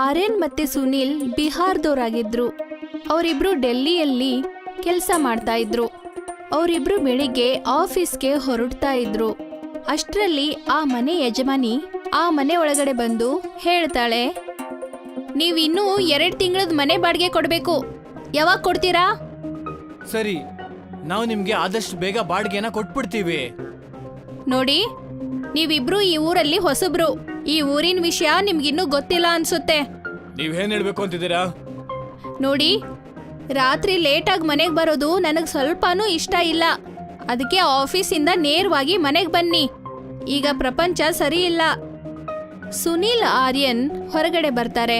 ಆರ್ಯನ್ ಮತ್ತೆ ಸುನಿಲ್ ಬಿಹಾರದವರಾಗಿದ್ರು. ಅವರಿಬ್ರು ಡೆಲ್ಲಿಯಲ್ಲಿ ಕೆಲಸ ಮಾಡ್ತಾ ಇದ್ರು. ಅವರಿಬ್ರು ಬೆಳಿಗ್ಗೆ ಆಫೀಸ್ಗೆ ಹೊರಡ್ತಾ ಇದ್ರು. ಅಷ್ಟರಲ್ಲಿ ಆ ಮನೆ ಯಜಮಾನಿ ಆ ಮನೆ ಒಳಗಡೆ ಬಂದು ಹೇಳ್ತಾಳೆ, ನೀವಿನ್ನೂ 2 ತಿಂಗಳದ ಮನೆ ಬಾಡಿಗೆ ಕೊಡ್ಬೇಕು. ಯಾವಾಗ ಕೊಡ್ತೀರಾ? ಸರಿ, ನಾವು ನಿಮ್ಗೆ ಆದಷ್ಟು ಬೇಗ ಬಾಡಿಗೆನ ಕೊಟ್ಬಿಡ್ತೀವಿ. ನೋಡಿ, ನೀವಿಬ್ರು ಈ ಊರಲ್ಲಿ ಹೊಸಬ್ರು. ಈ ಊರಿನ ವಿಷಯ ನಿಮ್ಗಿನ್ನೂ ಗೊತ್ತಿಲ್ಲ ಅನ್ಸುತ್ತೆ. ನೀವೇನ್ ಹೇಳ್ಬೇಕು ಅಂತಿದ್ದೀರಾ? ನೋಡಿ, ರಾತ್ರಿ ಲೇಟಾಗಿ ಮನೆಗೆ ಬರೋದು ನನಗೆ ಸ್ವಲ್ಪನೂ ಇಷ್ಟ ಇಲ್ಲ. ಅದಕ್ಕೆ ಆಫೀಸಿಂದ ನೇರವಾಗಿ ಮನೆಗೆ ಬನ್ನಿ. ಈಗ ಪ್ರಪಂಚ ಸರಿ ಇಲ್ಲ. ಸುನಿಲ್ ಆರ್ಯನ್ ಹೊರಗಡೆ ಬರ್ತಾರೆ.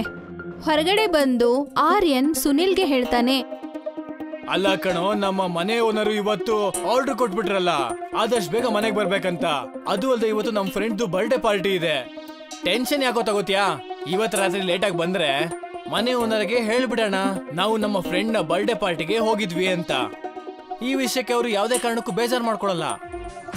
ಹೊರಗಡೆ ಬಂದು ಆರ್ಯನ್ ಸುನಿಲ್ಗೆ ಹೇಳ್ತಾನೆ, ಅಲ್ಲ ಕಣೋ, ನಮ್ಮ ಮನೆ ಓನರು ಇವತ್ತು ಆರ್ಡರ್ ಕೊಟ್ಬಿಟ್ರಲ್ಲ, ಆದಷ್ಟು ಬೇಗ ಮನೆಗೆ ಬರ್ಬೇಕಂತ. ಅದು ಅಲ್ಲದೆ ಇವತ್ತು ನಮ್ಮ ಫ್ರೆಂಡ್ದು ಬರ್ಡೇ ಪಾರ್ಟಿ ಇದೆ. ಟೆನ್ಷನ್ ಯಾಕೋ ತಗೋತಿಯಾ? ಇವತ್ತು ರಾತ್ರಿ ಲೇಟಾಗಿ ಬಂದ್ರೆ ಮನೆ ಓನರ್ಗೆ ಹೇಳ್ಬಿಡೋಣ ನಾವು ನಮ್ಮ ಫ್ರೆಂಡ್ ನ ಬರ್ಡೇ ಪಾರ್ಟಿಗೆ ಹೋಗಿದ್ವಿ ಅಂತ. ಈ ವಿಷಯಕ್ಕೆ ಅವರು ಯಾವುದೇ ಕಾರಣಕ್ಕೂ ಬೇಜಾರು ಮಾಡ್ಕೊಳಲ್ಲ.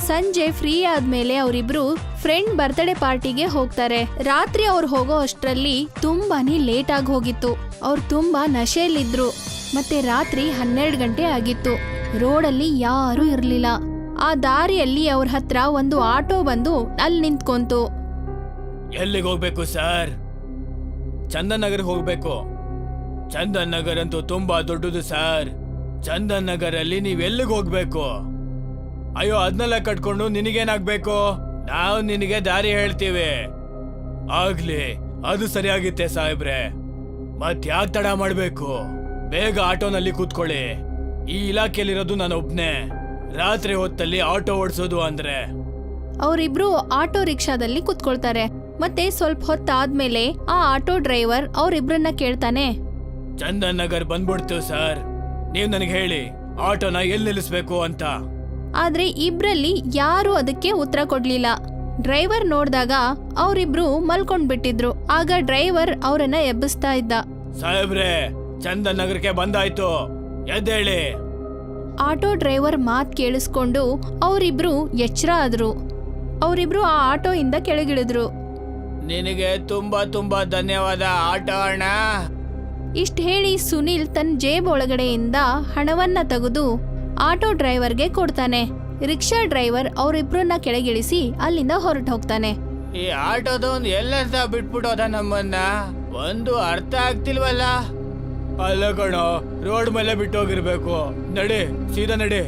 ಸಂಜೆ ಫ್ರೀ ಆದ್ಮೇಲೆ ಅವರಿಬ್ರು ಫ್ರೆಂಡ್ ಬರ್ತ್ಡೇ ಪಾರ್ಟಿಗೆ ಹೋಗ್ತಾರೆ. ರಾತ್ರಿ ಅವ್ರು ಹೋಗೋ ಅಷ್ಟರಲ್ಲಿ ತುಂಬಾನೇ ಲೇಟ್ ಆಗಿ ಹೋಗಿತ್ತು. ಅವ್ರು ತುಂಬಾ ನಶೆಯಲ್ಲಿದ್ರು. ಮತ್ತೆ ರಾತ್ರಿ 12 ಗಂಟೆ ಆಗಿತ್ತು. ರೋಡಲ್ಲಿ ಯಾರೂ ಇರ್ಲಿಲ್ಲ. ಆ ದಾರಿಯಲ್ಲಿ ಅವ್ರ ಹತ್ರ ಒಂದು ಆಟೋ ಬಂದು ಅಲ್ಲಿ ನಿಂತ್ಕೊಂತು. ಎಲ್ಲಿಗೆ ಹೋಗ್ಬೇಕು ಸರ್? ಚಂದನ್ ನಗರ್ ಹೋಗ್ಬೇಕು. ಚಂದನ್ ನಗರ್ ಅಂತೂ ತುಂಬಾ ದೊಡ್ಡದು ಸರ್. ಚಂದನ್ ನಗರಲ್ಲಿ ನೀವ್ ಎಲ್ಲಿಗೆ ಹೋಗ್ಬೇಕು? ಅಯ್ಯೋ, ಅದನ್ನೆಲ್ಲ ಕಟ್ಕೊಂಡು ನಿನಗೇನಾಗ್ಬೇಕು? ನಾವು ನಿನಗೆ ದಾರಿ ಹೇಳ್ತೀವಿ. ಆಗ್ಲಿ, ಅದು ಸರಿಯಾಗಿತ್ತೆ ಸಾಹೇಬ್ರೆ. ಮತ್ ಯಾಕೆ ತಡ ಮಾಡ್ಬೇಕು? ಬೇಗ ಆಟೋನಲ್ಲಿ ಕೂತ್ಕೊಳ್ಳಿ. ಈ ಇಲಾಖೆಯಲ್ಲಿರೋದು ನಾನೊಬ್ನೇ. ರಾತ್ರಿ ಹೊತ್ತಲ್ಲಿ ಆಟೋ ಓಡಿಸೋದು ಅಂದ್ರೆ. ಅವರಿಬ್ರು ಆಟೋ ರಿಕ್ಷಾದಲ್ಲಿ ಕುತ್ಕೊಳ್ತಾರೆ. ಮತ್ತೆ ಸ್ವಲ್ಪ ಹೊತ್ತಾದ್ಮೇಲೆ ಆ ಆಟೋ ಡ್ರೈವರ್ ಅವರಿಬ್ರನ್ನ ಕೇಳ್ತಾನೆ, ಚಂದನ್ ನಗರ್ ಬಂದ್ಬಿಡ್ತು ಸರ್. ನೀವ್ ನನಗೆ ಹೇಳಿ ಆಟೋನ ಎಲ್ಲಿ ನಿಲ್ಲಿಸ್ಬೇಕು ಅಂತ. ಆದ್ರೆ ಇಬ್ರಲ್ಲಿ ಯಾರು ಅದಕ್ಕೆ ಉತ್ತರ ಕೊಡ್ಲಿಲ್ಲ. ಡ್ರೈವರ್ ನೋಡ್ದಾಗ ಅವರಿಬ್ರು ಮಲ್ಕೊಂಡ್ ಬಿಟ್ಟಿದ್ರು. ಆಗ ಡ್ರೈವರ್ ಅವರನ್ನ ಎಬ್ಬಿಸ್ತಾ ಇದ್ದ. ಸಾಹೇಬ್ರೆ, ಚಂದನ್ ನಗರಕ್ಕೆ ಬಂದಾಯ್ತು, ಎದ್ದೇಳಿ. ಆಟೋ ಡ್ರೈವರ್ ಮಾತ್ ಕೇಳಿಸ್ಕೊಂಡು ಅವರಿಬ್ರು ಎಚ್ಚರ ಆದ್ರು. ಅವರಿಬ್ರು ಆ ಆಟೋ ಇಂದ ಕೆಳಗಿಳಿದ್ರು. ನಿನಗೆ ತುಂಬಾ ತುಂಬಾ ಧನ್ಯವಾದ ಆಟೋ ಅಣ್ಣ. ಇಷ್ಟ ಹೇಳಿ ಸುನಿಲ್ ತನ್ನ ಜೇಬ್ ಒಳಗಡೆಯಿಂದ ಹಣವನ್ನ ತೆಗೆದು ಆಟೋ ಡ್ರೈವರ್ಗೆ ಕೊಡ್ತಾನೆ. ರಿಕ್ಷಾ ಡ್ರೈವರ್ ಅವರಿಬ್ರನ್ನ ಕೆಳಗಿಳಿಸಿ ಅಲ್ಲಿಂದ ಹೊರಟು ಹೋಗ್ತಾನೆ. ಈ ಆಟೋದವನ್ ಎಲ್ಲಂತ ಬಿಟ್ಬಿಟ್ಟೋದ ನಮ್ಮನ್ನ, ಒಂದು ಅರ್ಥ ಆಗ್ತಿಲ್ವಲ್ಲ. ಅಲ್ಲ ಕಣೋ, ರೋಡ್ ಮೇಲೆ ಬಿಟ್ಟೋಗಿರ್ಬೇಕು. ನಡಿ, ಸೀದಾ ನಡಿ.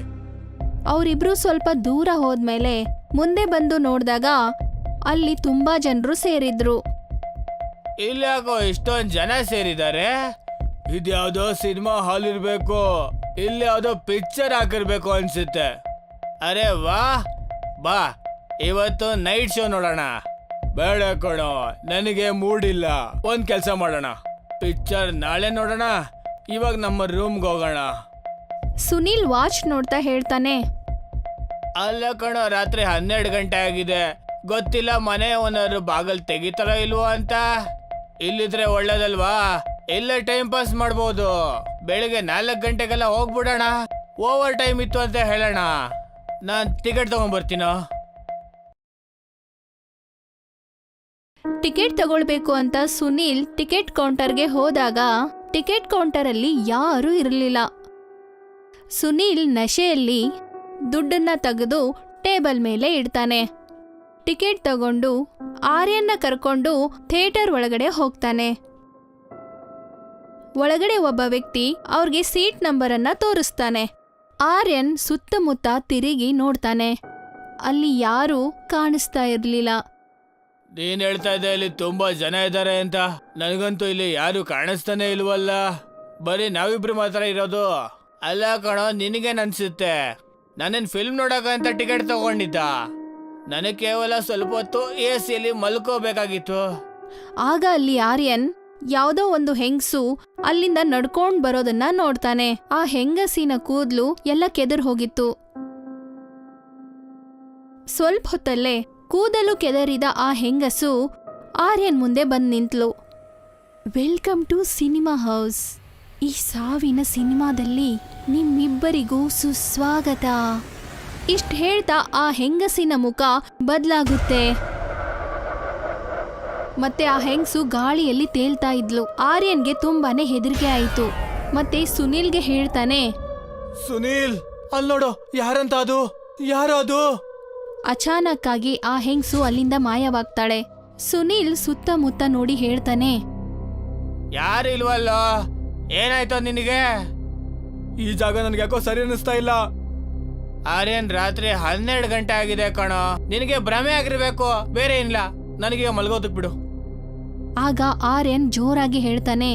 ಅವರಿಬ್ರು ಸ್ವಲ್ಪ ದೂರ ಹೋದ್ಮೇಲೆ ಮುಂದೆ ಬಂದು ನೋಡಿದಾಗ ಅಲ್ಲಿ ತುಂಬಾ ಜನರು ಸೇರಿದ್ರು. ಇಲ್ಲಾಕೋ ಇಷ್ಟೊಂದ್ ಜನ ಸೇರಿದ್ದಾರೆ? ಇದ್ಯಾವ್ದೋ ಸಿನಿಮಾ ಹಾಲ್ ಇರ್ಬೇಕು. ಇಲ್ಲಿ ಯಾವ್ದೋ ಪಿಕ್ಚರ್ ಹಾಕಿರ್ಬೇಕು ಅನ್ಸುತ್ತೆ. ಅರೆ ವಾ, ಬಾ ಇವತ್ತು ನೈಟ್ ಶೋ ನೋಡೋಣ. ಬೇಡ ಕಣೋ, ನನಗೆ ಮೂಡ್ ಇಲ್ಲ. ಒಂದ್ ಕೆಲ್ಸ ಮಾಡೋಣ, ಪಿಕ್ಚರ್ ನಾಳೆ ನೋಡೋಣ. ಇವಾಗ ನಮ್ಮ ರೂಮ್ಗೆ ಹೋಗೋಣ. ಸುನಿಲ್ ವಾಚ್ ನೋಡ್ತಾ ಹೇಳ್ತಾನೆ, ಅಲ್ಲ ಕಣೋ, ರಾತ್ರಿ 12 ಗಂಟೆ ಆಗಿದೆ. ಗೊತ್ತಿಲ್ಲ ಮನೆ ಓನರು ಬಾಗಲ್ ತೆಗಿತಾರೋ ಇಲ್ವೋ ಅಂತ. ಇಲ್ಲಿದ್ರೆ ಒಳ್ಳೇದಲ್ವಾ? ಇಲ್ಲೇ ಟೈಮ್ ಪಾಸ್ ಮಾಡ್ಬೋದು. ಬೆಳಿಗ್ಗೆ 4 ಗಂಟೆಗೆಲ್ಲ ಹೋಗ್ಬಿಡೋಣ. ಓವರ್ ಟೈಮ್ ಇತ್ತು ಅಂತ ಹೇಳೋಣ. ನಾನ್ ಟಿಕೆಟ್ ತಗೊಂಡ್ಬರ್ತೀನೋ. ಟಿಕೆಟ್ ತಗೊಳ್ಬೇಕು ಅಂತ ಸುನಿಲ್ ಟಿಕೆಟ್ ಕೌಂಟರ್ಗೆ ಹೋದಾಗ ಟಿಕೆಟ್ ಕೌಂಟರ್ ಅಲ್ಲಿ ಯಾರೂ ಇರಲಿಲ್ಲ. ಸುನಿಲ್ ನಶೆಯಲ್ಲಿ ದುಡ್ಡನ್ನ ತೆಗೆದು ಟೇಬಲ್ ಮೇಲೆ ಇಡ್ತಾನೆ. ಟಿಕೆಟ್ ತಗೊಂಡು ಆರ್ಯನ್ನ ಕರ್ಕೊಂಡು ಥಿಯೇಟರ್ ಒಳಗಡೆ ಹೋಗ್ತಾನೆ. ಒಳಗಡೆ ಒಬ್ಬ ವ್ಯಕ್ತಿ ಅವ್ರಿಗೆ ಸೀಟ್ ನಂಬರ್ ಅನ್ನ ತೋರಿಸ್ತಾನೆ. ಆರ್ಯನ್ ಸುತ್ತಮುತ್ತ ತಿರುಗಿ ನೋಡ್ತಾನೆ. ಅಲ್ಲಿ ಯಾರೂ ಕಾಣಿಸ್ತಾ ಇರ್ಲಿಲ್ಲ. ನೀನ್ ಹೇಳ್ತಾ ಇದ್ದೆ ಇಲ್ಲಿ ತುಂಬಾ ಜನ ಇದ್ದಾರೆ ಅಂತ. ನನಗಂತೂ ಇಲ್ಲಿ ಯಾರು ಕಾಣಿಸ್ತಾನೆ ಇಲ್ವಲ್ಲ. ಬರೀ ನಾವಿಬ್ರು ಮಾತ್ರ ಇರೋದು. ಅಲ್ಲ ಕಣೋ, ನಿನಗೇನ್ ಅನ್ಸುತ್ತೆ? ನಾನೇನ್ ಫಿಲ್ಮ್ ನೋಡಕಂತ ಟಿಕೆಟ್ ತಗೊಂಡಿದ್ದ. ನನಗೆ ಕೇವಲ ಸ್ವಲ್ಪ ಹೊತ್ತು AC ಮಲ್ಕೋಬೇಕಾಗಿತ್ತು. ಆಗ ಅಲ್ಲಿ ಆರ್ಯನ್ ಯಾವುದೋ ಒಂದು ಹೆಂಗಸು ಅಲ್ಲಿಂದ ನಡ್ಕೊಂಡ್ ಬರೋದನ್ನ ನೋಡ್ತಾನೆ. ಆ ಹೆಂಗಸಿನ ಕೂದ್ಲು ಎಲ್ಲ ಕೆದರ್ ಹೋಗಿತ್ತು. ಸ್ವಲ್ಪ ಹೊತ್ತಲ್ಲೇ ಕೂದಲು ಕೆದರಿದ ಆ ಹೆಂಗಸು ಆರ್ಯನ್ ಮುಂದೆ ಬಂದ್ ನಿಂತ್ಲು. Welcome to cinema house. ಈ ಸಾವಿನ ಸಿನಿಮಾದಲ್ಲಿ ನಿಮ್ಮಿಬ್ಬರಿಗೂ ಸುಸ್ವಾಗತ. ಇಷ್ಟ ಹೇಳ್ತಾ ಆ ಹೆಂಗಸಿನ ಮುಖ ಬದಲಾಗುತ್ತೆ. ಮತ್ತೆ ಆ ಹೆಂಗ್ಸು ಗಾಳಿಯಲ್ಲಿ ತೇಲ್ತಾ ಇದ್ಲು. ಆರ್ಯನ್ಗೆ ತುಂಬಾನೇ ಹೆದರಿಕೆ ಆಯ್ತು. ಮತ್ತೆ ಸುನೀಲ್ಗೆ ಹೇಳ್ತಾನೆ, ಸುನೀಲ್ ಅಲ್ಲಿ ನೋಡು, ಯಾರಂತ ಅದು? ಯಾರು ಅದು? ಅಚಾನಕ್ ಆಗಿ ಆ ಹೆಂಗ್ಸು ಅಲ್ಲಿಂದ ಮಾಯವಾಗ್ತಾಳೆ. ಸುನೀಲ್ ಸುತ್ತಮುತ್ತ ನೋಡಿ ಹೇಳ್ತಾನೆ, ಯಾರು ಇಲ್ವಲ್ಲ, ಏನಾಯ್ತು ನಿನಗೆ? ಈ ಜಾಗ ನನ್ಗೆ ಯಾಕೋ ಸರಿ ಅನಿಸ್ತಾ ಇಲ್ಲ. ಆರ್ಯನ್, ರಾತ್ರಿ 12 ಗಂಟೆ ಆಗಿದೆ ಕಣೋ, ನಿನಗೆ ಭ್ರಮೆ ಆಗಿರ್ಬೇಕು, ಬೇರೆ ಇಲ್ಲ. ನನಗೆ ಮಲ್ಗೋದಕ್ ಬಿಡು. ಆಗ ಆರ್ಯನ್ ಜೋರಾಗಿ ಹೇಳ್ತಾನೆ,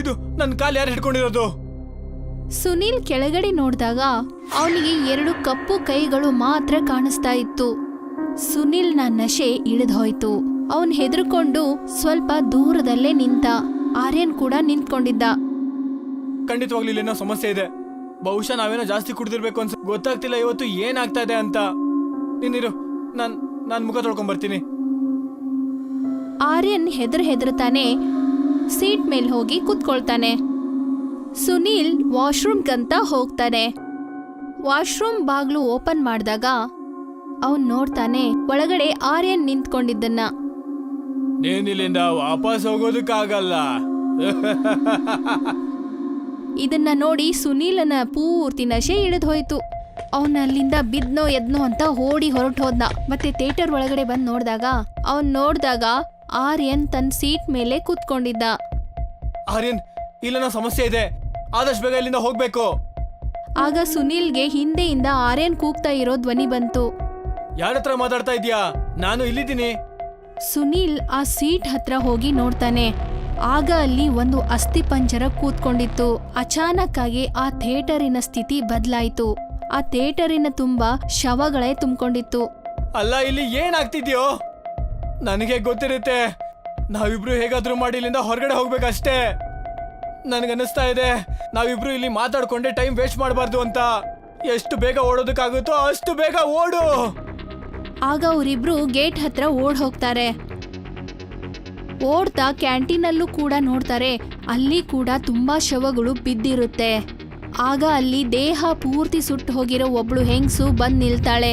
ಇದು ನನ್ನ ಕಾಲು ಯಾರು ಹಿಡ್ಕೊಂಡಿರೋದು? ಸುನೀಲ್ ಕೆಳಗಡೆ ನೋಡಿದಾಗ ಅವನಿಗೆ 2 ಕಪ್ಪು ಕೈಗಳು ಮಾತ್ರ ಕಾಣಿಸ್ತಾ ಇತ್ತು. ಸುನೀಲ್ನ ನಶೆ ಇಳಿದೋಯ್ತು. ಅವನ್ ಹೆದರ್ಕೊಂಡು ಸ್ವಲ್ಪ ದೂರದಲ್ಲೇ ನಿಂತ. ಆರ್ಯನ್ ಕೂಡ ನಿಂತ್ಕೊಂಡಿದ್ದ. ಖಂಡಿತವಾಗ್ಲೂ ಇಲ್ಲೇನೋ ಸಮಸ್ಯೆ ಇದೆ. ಬಹುಶಃ ನಾವೇನೋ ಜಾಸ್ತಿ ಕುಡ್ದಿರ್ಬೇಕು ಅನ್ಸ, ಗೊತ್ತಾಗ್ತಿಲ್ಲ ಇವತ್ತು ಏನಾಗ್ತಾ ಇದೆ ಅಂತ. ನೀನಿರು, ನಾನ್ ಮುಖ ತೊಳ್ಕೊಂಡ್ ಬರ್ತೀನಿ. ಆರ್ಯನ್ ಹೆದರ್ತಾನೆ ಸೀಟ್ ಮೇಲ್ ಹೋಗಿ ಕೂತ್ಕೊಳ್ತಾನೆ. ಸುನೀಲ್ ವಾಶ್ರೂಮ್ಗಂತ ಹೋಗ್ತಾನೆ. ವಾಶ್ರೂಮ್ ಬಾಗ್ಲು ಓಪನ್ ಮಾಡಿದಾಗ ಅವನ್ ನೋಡ್ತಾನೆ ಒಳಗಡೆ ಆರ್ಯನ್ ನಿಂತ್ಕೊಂಡಿದ್ದನ್ನ. ನೀನಿಲ್ಲಿಂದ ವಾಪಸ್ ಹೋಗೋದಕ್ಕಾಗಲ್ಲ. ಇದನ್ನ ನೋಡಿ ಸುನೀಲನ ಪೂರ್ತಿ ನಶೆ ಇಳಿದೋಯ್ತು. ಅವನಲ್ಲಿಂದ ಬಿದ್ನೋ ಎದ್ನೋ ಅಂತ ಓಡಿ ಹೊರಟು ಹೋದ್ನ. ಮತ್ತೆ ಥಿಯೇಟರ್ ಒಳಗಡೆ ಬಂದು ನೋಡ್ದಾಗ ಆರ್ಯನ್ ತನ್ನ ಸೀಟ್ ಮೇಲೆ ಕೂತ್ಕೊಂಡಿದ್ದ. ಆರ್ಯನ್, ಇಲ್ಲೇನೋ ಸಮಸ್ಯೆ ಇದೆ, ಆದಷ್ಟು ಬೇಗ ಇಲ್ಲಿಂದ ಹೋಗ್ಬೇಕು. ಆಗ ಸುನೀಲ್ಗೆ ಹಿಂದೆಯಿಂದ ಆರ್ಯನ್ ಕೂಗ್ತಾ ಇರೋ ಧ್ವನಿ ಬಂತು. ಯಾರತ್ರ ಮಾತಾಡ್ತಾ ಇದೀಯಾ? ನಾನು ಇಲ್ಲಿದ್ದೀನಿ. ಸುನೀಲ್ ಆ ಸೀಟ್ ಹತ್ರ ಹೋಗಿ ನೋಡ್ತಾನೆ. ಆಗ ಅಲ್ಲಿ ಒಂದು ಅಸ್ಥಿಪಂಜರ ಕೂತ್ಕೊಂಡಿತ್ತು. ಅಚಾನಕ್ ಆಗಿ ಆ ಥಿಯೇಟರಿನ ಸ್ಥಿತಿ ಬದಲಾಯಿತು. ಆ ಥಿಯೇಟರಿನ ತುಂಬಾ ಶವಗಳೇ ತುಂಬಿಕೊಂಡಿತ್ತು. ಅಲ್ಲ, ಇಲ್ಲಿ ಏನಾಗ್ತಿದ್ಯೋ? ನನಗೆ ಗೊತ್ತಿರುತ್ತೆ, ನಾವಿಬ್ರು ಹೇಗಾದ್ರೂ ಮಾಡಿ ಇಲ್ಲಿಂದ ಹೊರಗಡೆ ಹೋಗ್ಬೇಕಷ್ಟೇ. ನನಗನ್ನಿಸ್ತಾ ಇದೆ ನಾವಿಬ್ರು ಇಲ್ಲಿ ಮಾತಾಡ್ಕೊಂಡೆ ಟೈಮ್ ವೇಸ್ಟ್ ಮಾಡಬಾರ್ದು ಅಂತ. ಎಷ್ಟು ಬೇಗ ಓಡೋದಕ್ಕಾಗುತ್ತೋ ಅಷ್ಟು ಬೇಗ ಓಡು. ಆಗ ಅವರಿಬ್ರು ಗೇಟ್ ಹತ್ರ ಓಡ್ ಹೋಗ್ತಾರೆ. ಓಡ್ತಾ ಕ್ಯಾಂಟೀನಲ್ಲೂ ಕೂಡ ನೋಡ್ತಾರೆ. ಅಲ್ಲಿ ಕೂಡ ತುಂಬಾ ಶವಗಳು ಬಿದ್ದಿರುತ್ತೆ. ಆಗ ಅಲ್ಲಿ ದೇಹ ಪೂರ್ತಿ ಸುಟ್ಟು ಹೋಗಿರೋ ಒಬ್ಳು ಹೆಂಗ್ಸು ಬಂದ್ ನಿಲ್ತಾಳೆ.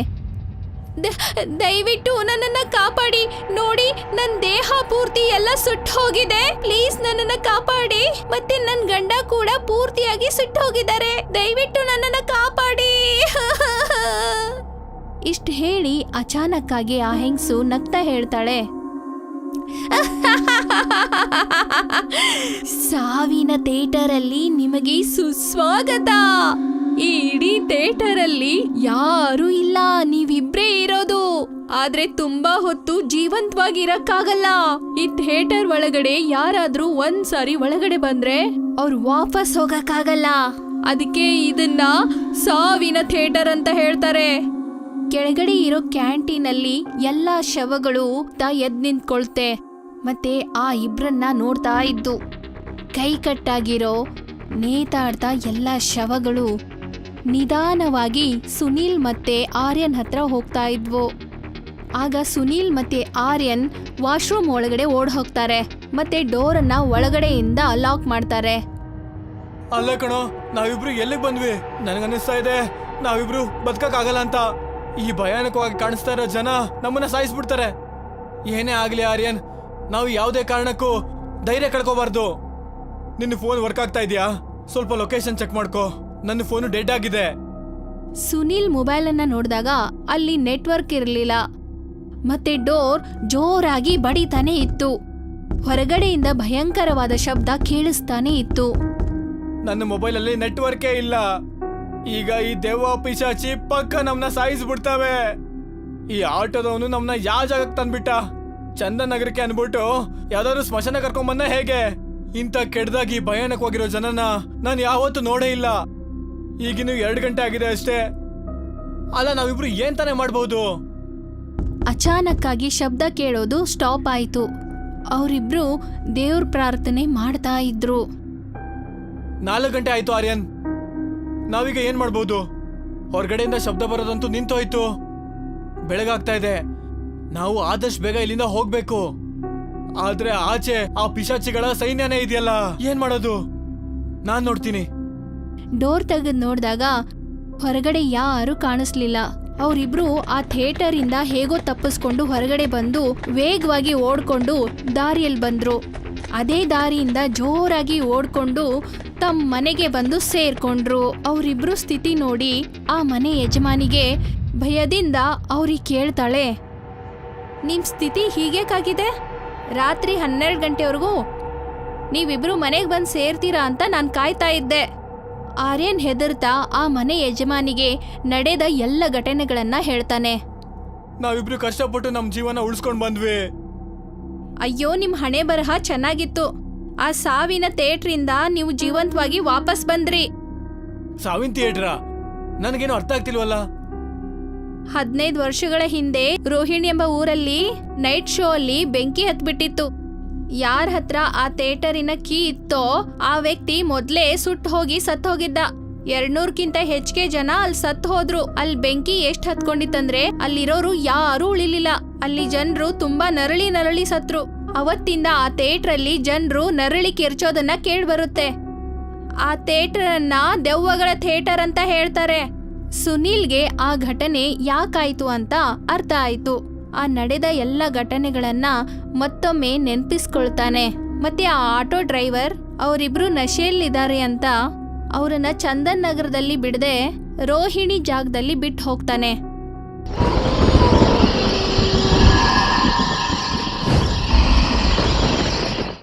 ದಯವಿಟ್ಟು ನನ್ನನ್ನ ಕಾಪಾಡಿ, ನೋಡಿ ನನ್ನ ದೇಹ ಪೂರ್ತಿ ಎಲ್ಲ ಸುಟ್ಟು ಹೋಗಿದೆ, ಪ್ಲೀಸ್ ನನ್ನನ್ನ ಕಾಪಾಡಿ. ಮತ್ತೆ ನನ್ ಗಂಡ ಕೂಡ ಪೂರ್ತಿಯಾಗಿ ಸುಟ್ಟು ಹೋಗಿದ್ದಾರೆ, ದಯವಿಟ್ಟು ನನ್ನನ್ನ ಕಾಪಾಡಿ. ಇಷ್ಟು ಹೇಳಿ ಅಚಾನಕ್ ಆಗಿ ಆ ಹೆಂಗ್ಸು ನಗ್ತಾ ಹೇಳ್ತಾಳೆ, ಸಾವಿನ ಥಿಯೇಟರ್ ಅಲ್ಲಿ ನಿಮಗೆ ಸುಸ್ವಾಗತ. ಈ ಇಡೀ ಥಿಯೇಟರ್ ಅಲ್ಲಿ ಯಾರು ಇಲ್ಲ, ನೀವಿಬ್ರೇ ಇರೋದು. ಆದ್ರೆ ತುಂಬಾ ಹೊತ್ತು ಜೀವಂತವಾಗಿರಕ್ಕಾಗಲ್ಲ. ಈ ಥಿಯೇಟರ್ ಒಳಗಡೆ ಯಾರಾದ್ರೂ ಒಂದ್ಸಾರಿ ಒಳಗಡೆ ಬಂದ್ರೆ ಅವ್ರು ವಾಪಸ್ ಹೋಗಕ್ಕಾಗಲ್ಲ. ಅದಕ್ಕೆ ಇದನ್ನ ಸಾವಿನ ಥಿಯೇಟರ್ ಅಂತ ಹೇಳ್ತಾರೆ. ಕೆಳಗಡೆ ಇರೋ ಕ್ಯಾಂಟೀನ್ ಅಲ್ಲಿ ಎಲ್ಲಾ ಶವಗಳು ಎದ್ ನಿಂತ್ಕೊಳ್ತೆ. ಮತ್ತೆ ಆ ಇಬ್ರನ್ನ ನೋಡ್ತಾ ಇದ್ದು. ಕೈ ಕಟ್ಟಾಗಿರೋ ನೇತಾಡ್ತಾ ಎಲ್ಲಾ ಶವಗಳು ನಿಧಾನವಾಗಿ ಸುನೀಲ್ ಮತ್ತೆ ಆರ್ಯನ್ ಹತ್ರ ಹೋಗ್ತಾ ಇದ್ವು. ಆಗ ಸುನೀಲ್ ಮತ್ತೆ ಆರ್ಯನ್ ವಾಶ್ರೂಮ್ ಒಳಗಡೆ ಓಡ್ ಹೋಗ್ತಾರೆ. ಮತ್ತೆ ಡೋರನ್ನ ಒಳಗಡೆಯಿಂದ ಲಾಕ್ ಮಾಡ್ತಾರೆ. ಅಲ್ಲ ಕಣೋ, ನಾವಿಬ್ರು ಎಲ್ಲಿಗೆ ಬಂದ್ವಿ? ನನಗನ್ನಿಸ್ತಾ ಇದೆ ನಾವಿಬ್ರು ಬದುಕಕ್ಕಾಗಲ್ಲ ಅಂತ. ಈ ಭಯಾನಕವಾಗಿ ಕಾಣಿಸ್ತಾ ಇರೋ ಜನ ನಮ್ಮನ್ನ ಸಾಯಿಸ್ಬಿಡ್ತಾರೆ. ಏನೇ ಆಗ್ಲಿ ಆರ್ಯನ್, ನಾವು ಯಾವುದೇ ಕಾರಣಕ್ಕೂ ಧೈರ್ಯ ಕಳ್ಕೋಬಾರ್ದು. ನಿನ್ನ ಫೋನ್ ವರ್ಕ್ ಆಗ್ತಾ ಇದೆಯಾ? ಸ್ವಲ್ಪ ಲೊಕೇಶನ್ ಚೆಕ್ ಮಾಡ್ಕೋ. ನನ್ನ ಫೋನು ಡೆಡ್ ಆಗಿದೆ. ಸುನೀಲ್ ಮೊಬೈಲ್ ಅನ್ನ ನೋಡಿದಾಗ ಅಲ್ಲಿ ನೆಟ್ವರ್ಕ್ ಇರಲಿಲ್ಲ. ಮತ್ತೆ ಡೋರ್ ಜೋರಾಗಿ ಬಡಿತಾನೆ ಇತ್ತು. ಹೊರಗಡೆಯಿಂದ ಭಯಂಕರವಾದ ಶಬ್ದ ಕೇಳಿಸ್ತಾನೆ ಇತ್ತು. ನನ್ನ ಮೊಬೈಲಲ್ಲಿ ನೆಟ್ವರ್ಕೇ ಇಲ್ಲ. ಈಗ ಈ ದೆವ್ವ ಪಿಶಾಚಿ ಪಕ್ಕ ನಮ್ನ ಸಾಯಿಸ್ಬಿಡ್ತಾವೆ. ಈ ಆಟೋದವನು ನಮ್ನ ಯಾವ ಜಾಗಕ್ಕೆ ತಂದ್ಬಿಟ್ಟ? ಚಂದನ್ ನಗರಕ್ಕೆ ಅನ್ಬಿಟ್ಟು ಯಾವ್ದಾದ್ರು ಸ್ಮಶಾನ ಕರ್ಕೊಂಡ್ ಬಂದ ಹೇಗೆ? ಇಂಥ ಕೆಡ್ದಾಗಿ ಭಯಾನಕವಾಗಿರೋ ಜನನ ನಾನು ಯಾವತ್ತೂ ನೋಡೇ ಇಲ್ಲ. ಈಗಿನ್ನು 2 ಗಂಟೆ ಆಗಿದೆ ಅಷ್ಟೇ. ಅಲ್ಲ, ನಾವಿಬ್ರು ಏನ್ ತಾನೇ ಮಾಡ್ಬೋದು? ಅಚಾನಕ್ ಆಗಿ ಶಬ್ದ ಕೇಳೋದು ಸ್ಟಾಪ್ ಆಯ್ತು. ಅವರಿಬ್ರು ದೇವ್ರ ಪ್ರಾರ್ಥನೆ ಮಾಡ್ತಾ ಇದ್ರು. 4 ಗಂಟೆ ಆಯ್ತು ಆರ್ಯನ್, ನಾವೀಗ ಏನ್ ಮಾಡ್ಬೋದು? ಹೊರಗಡೆಯಿಂದ ಶಬ್ದ ಬರೋದಂತೂ ನಿಂತೋಯ್ತು. ಬೆಳಗಾಗ್ತಾ ಇದೆ. ನಾವು ಆದಷ್ಟು ಬೇಗ ಇಲ್ಲಿಂದ ಹೋಗ್ಬೇಕು. ಆದ್ರೆ ಆಚೆ ಆ ಪಿಶಾಚಿಗಳ ಸೈನ್ಯನೇ ಇದೆಯಲ್ಲ, ಏನ್ ಮಾಡೋದು? ನಾನ್ ನೋಡ್ತೀನಿ. ಡೋರ್ ತೆಗೆದು ನೋಡಿದಾಗ ಹೊರಗಡೆ ಯಾರು ಕಾಣಿಸ್ಲಿಲ್ಲ. ಅವರಿಬ್ರು ಆ ಥಿಯೇಟರ್ ಇಂದ ಹೇಗೋ ತಪ್ಪಿಸ್ಕೊಂಡು ಹೊರಗಡೆ ಬಂದು ವೇಗವಾಗಿ ಓಡ್ಕೊಂಡು ದಾರಿಯಲ್ಲಿ ಬಂದ್ರು. ಅದೇ ದಾರಿಯಿಂದ ಜೋರಾಗಿ ಓಡ್ಕೊಂಡು ತಮ್ಮ ಮನೆಗೆ ಬಂದು ಸೇರ್ಕೊಂಡ್ರು. ಅವರಿಬ್ರು ಸ್ಥಿತಿ ನೋಡಿ ಆ ಮನೆ ಯಜಮಾನಿಗೆ ಭಯದಿಂದ ಅವ್ರಿಗೆ ಕೇಳ್ತಾಳೆ, ನಿಮ್ ಸ್ಥಿತಿ ಹೀಗೇಕಾಗಿದೆ? ರಾತ್ರಿ 12 ಗಂಟೆವರೆಗೂ ನೀವಿಬ್ರು ಮನೆಗೆ ಬಂದು ಸೇರ್ತೀರಾ ಅಂತ ನಾನು ಕಾಯ್ತಾ ಇದ್ದೆ. ಆರ್ಯನ್ ಹೆದರ್ತಾ ಆ ಮನೆ ಯಜಮಾನಿಗೆ ನಡೆದ ಎಲ್ಲ ಘಟನೆಗಳನ್ನ ಹೇಳ್ತಾನೆ. ನಾವಿಬ್ರು ಕಷ್ಟಪಟ್ಟು ನಮ್ ಜೀವನ ಉಳಿಸ್ಕೊಂಡ್ ಬಂದ್ವಿ. ಅಯ್ಯೋ, ನಿಮ್ ಹಣೆ ಬರಹ ಚೆನ್ನಾಗಿತ್ತು. ಆ ಸಾವಿನ ಥಿಯೇಟ್ರಿಂದ ನೀವು ಜೀವಂತವಾಗಿ ವಾಪಸ್ ಬಂದ್ರಿ. ಸಾವಿನ ಥಿಯೇಟ್ರಾ? ನನಗೇನು ಅರ್ಥ ಆಗ್ತಿಲ್ವಲ್ಲ. 15 ವರ್ಷಗಳ ಹಿಂದೆ ರೋಹಿಣಿ ಎಂಬ ಊರಲ್ಲಿ ನೈಟ್ ಶೋ ಅಲ್ಲಿ ಬೆಂಕಿ ಹತ್ಬಿಟ್ಟಿತ್ತು. ಯಾರ ಹತ್ರ ಆ ಥಿಯೇಟರಿನ ಕೀ ಇತ್ತೋ ಆ ವ್ಯಕ್ತಿ ಮೊದ್ಲೇ ಸುಟ್ಟು ಹೋಗಿ ಸತ್ ಹೋಗಿದ್ದ. 200ಕ್ಕಿಂತ ಹೆಚ್ಚಿಗೆ ಜನ ಅಲ್ಲಿ ಸತ್ ಹೋದ್ರು. ಅಲ್ಲಿ ಬೆಂಕಿ ಎಷ್ಟ್ ಹತ್ಕೊಂಡಿತ್ತಂದ್ರೆ ಅಲ್ಲಿರೋರು ಯಾರೂ ಉಳಿಲಿಲ್ಲ. ಅಲ್ಲಿ ಜನರು ತುಂಬಾ ನರಳಿ ಸತ್ರು. ಅವತ್ತಿಂದ ಆ ಥಿಯೇಟರ್ ಅಲ್ಲಿ ಜನರು ನರಳಿ ಕಿರ್ಚೋದನ್ನ ಕೇಳ್ಬರುತ್ತೆ. ಆ ಥಿಯೇಟರ್ ಅನ್ನ ದೆವ್ವಗಳ ಥಿಯೇಟರ್ ಅಂತ ಹೇಳ್ತಾರೆ. ಸುನೀಲ್ಗೆ ಆ ಘಟನೆ ಯಾಕಾಯ್ತು ಅಂತ ಅರ್ಥ ಆಯ್ತು. ಆ ನಡೆದ ಎಲ್ಲ ಘಟನೆಗಳನ್ನ ಮತ್ತೊಮ್ಮೆ ನೆನ್ಪಿಸ್ಕೊಳ್ತಾನೆ. ಮತ್ತೆ ಆ ಆಟೋ ಡ್ರೈವರ್ ಅವರಿಬ್ರು ನಶೆಯಲ್ಲಿದ್ದಾರೆ ಅಂತ ಅವರನ್ನ ಚಂದನ್ ನಗರದಲ್ಲಿ ಬಿಡದೆ ರೋಹಿಣಿ ಜಾಗದಲ್ಲಿ ಬಿಟ್ಟು ಹೋಗ್ತಾನೆ.